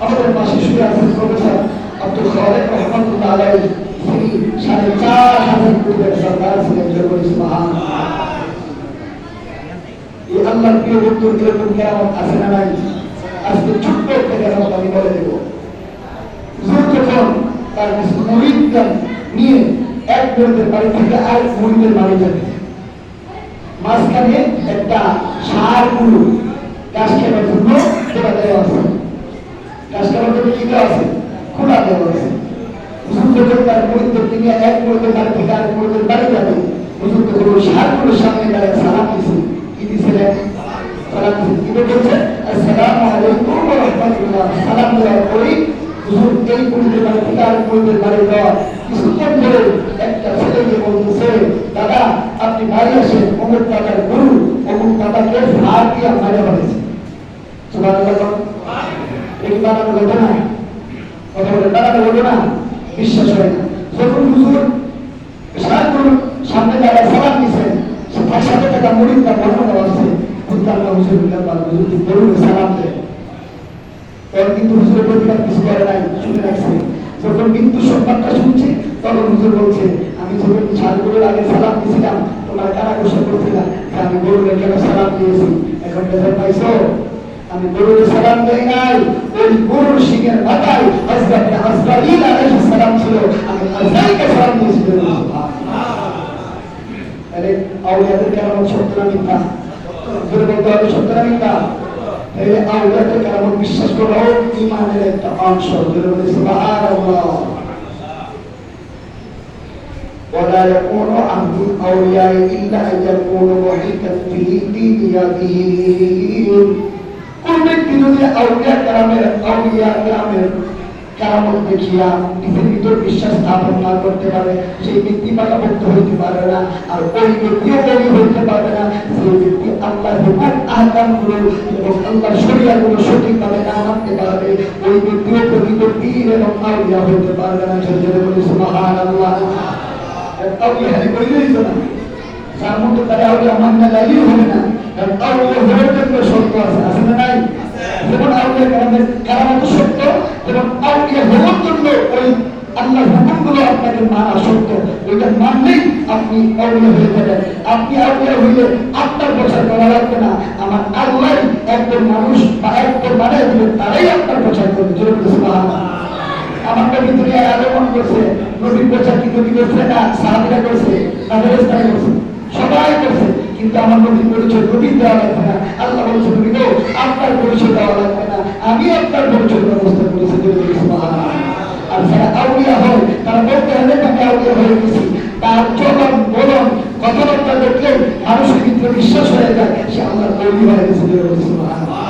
আমাদের পাশে শুয়ে আছেন প্রফেসর আব্দুল খালেক রহমাতুল্লাহ আলাইহি, তিনি 4,500 কোটির সরকার ছিলেন। এই আল্লাহর প্রিয় বন্ধুর এরকম কেরামত আছে না নাই? আজকে ছোট্ট একটা কেরামত আমি বলে দেব। হুজুর যখন তার মুরিদদের নিয়ে এক মুরিদের বাড়ি থেকে আরেক মুরিদের বাড়ি যাবে, মাঝখানে একটা সার গুরু গাছ খাবার জন্য খোলা দেওয়া আছে, গাছ খাবার জন্য কি দেওয়া আছে? খোলা দেওয়া আছে। হুজুর যখন তার মুরিদদেরকে নিয়ে এক মুরিদের বাড়ি থেকে আরেক মুরিদের বাড়ি যাবে, হুজুর তখন ওই সার গুলোর সামনে দাঁড়িয়ে সালাম দিয়েছে। কি দিয়েছিলেন? সালাম দিয়েছে। কি বলছে? আসসালামু আলাইকুম ওয়া রাহমাতুল্লাহ। সালাম দেওয়ার পরেই হুজুর এই মুরিদের বাড়ি থেকে আরেক মুরিদের বাড়ি যাওয়া কিছুক্ষণ ধরে একটা ছেলেকে বলতেছে, দাদা আপনি বাড়ি আসেন, অমুক দাদার গুরু অমুক দাদাকে সার দিয়ে মারা ফেলেছে। সুবহানাল্লাহ। এই বানানো ঘটনা, কথা বলে বানানো ঘটনা, বিশ্বাস হয় না। যখন হুজুর সার গুরুর সামনে দাঁড়ায় সালাম দিয়েছেন, তার সাথে থাকা মুরিদরা বর্ণনা আছে, হুজুর বলুন সালাম দেয়। কিন্তু হুজুরের প্রতিবাদ কিছু করে নাই, শুনে রাখছে। যখন মৃত্যু সংবাদটা শুনছে তখন হুজুর বলছে, আমি যখন সারগুলোর আগে সালাম দিয়েছিলাম তোমার কারা গোসল করছিলাম, আমি গরুরে কেন সালাম দিয়েছি, এখন বেতন পাইছো? আমি গরুরে সালাম দেই নাই, ওই গরুর সিংহের মাথায় হযরত আজরাইল আলাইহিস সালাম ছিল, আমি আজরাইলকে সালাম দিয়েছি। আরে আউলিয়াদের কেরামত সত্য না মিথ্যা? জোরে বলতে হবে, সত্য না মিথ্যা? এই আউলিয়াদের কেরামত বিশ্বাস করো ঈমানের একটা অংশ। জোরে বলে সুবহানাল্লাহ। ولا يكون عبد الأولياء إلا أن يكون محيطا به بيده। কোন ব্যক্তি যদি আউলিয়া কেরামের কেরামত দেখিয়া নিজের ভিতর বিশ্বাস স্থাপন না করতে পারে, সেই ব্যক্তি পাকাপোক্ত হইতে পারে না। আর ওই ব্যক্তিও ওলি হইতে পারে না যে ব্যক্তি আল্লাহর হুকুম আহকামগুলো এবং আল্লাহর শরিয়াগুলো সঠিকভাবে না মানতে পারবে, ওই ব্যক্তিও প্রকৃত পীর এবং আউলিয়া হইতে পারবে না। জোরে বলি সুবহানাল্লাহ। আউলিয়া হারি কইলেই তো না, যার মধ্যে তারা আউলিয়া মানতে লাগলেই হবে না। কারণ আউলিয়া হওয়ার জন্য শর্ত আছে, আছে না নাই? যেমন আউলিয়া কেরামত সত্য, এবং আউলিয়া হওয়ার জন্য ওই আল্লাহর হুকুমগুলো আপনাকে মানা সত্য। ওইটা মানলেই আপনি আউলিয়া হয়ে যাবেন। আপনি আউলিয়া হইলে আপনার প্রচার করা লাগবে না, আমার আল্লাহ একজন মানুষ বা একজন বানায় দিলে তারাই আপনার প্রচার করবে। জোরে বলে সুবহানাল্লাহ। আমার নবী দুনিয়ায় আগমন করছে, নবীর প্রচার কি নবী করছে না? সাহাবীরা করছে না? ফেরেশতারা করছে? সবাই করছে। কিন্তু আমার নবীর পরিচয় নবী দেওয়া লাগবে না। আল্লাহ বলছে নবী গো আপনার পরিচয় দেওয়া লাগবে না, আমি আপনার পরিচয় ব্যবস্থা করেছি। সুবহানাল্লাহ। আর যারা আউলিয়া হয় তারা বলতে হবে আমি আউলিয়া হয়ে গেছি। তার চলন বলন কথাবার্তা দেখলে মানুষের ভিতরে বিশ্বাস হয়ে যায় সে আল্লাহর ওলি হয়ে গেছে। সুবহানাল্লাহ।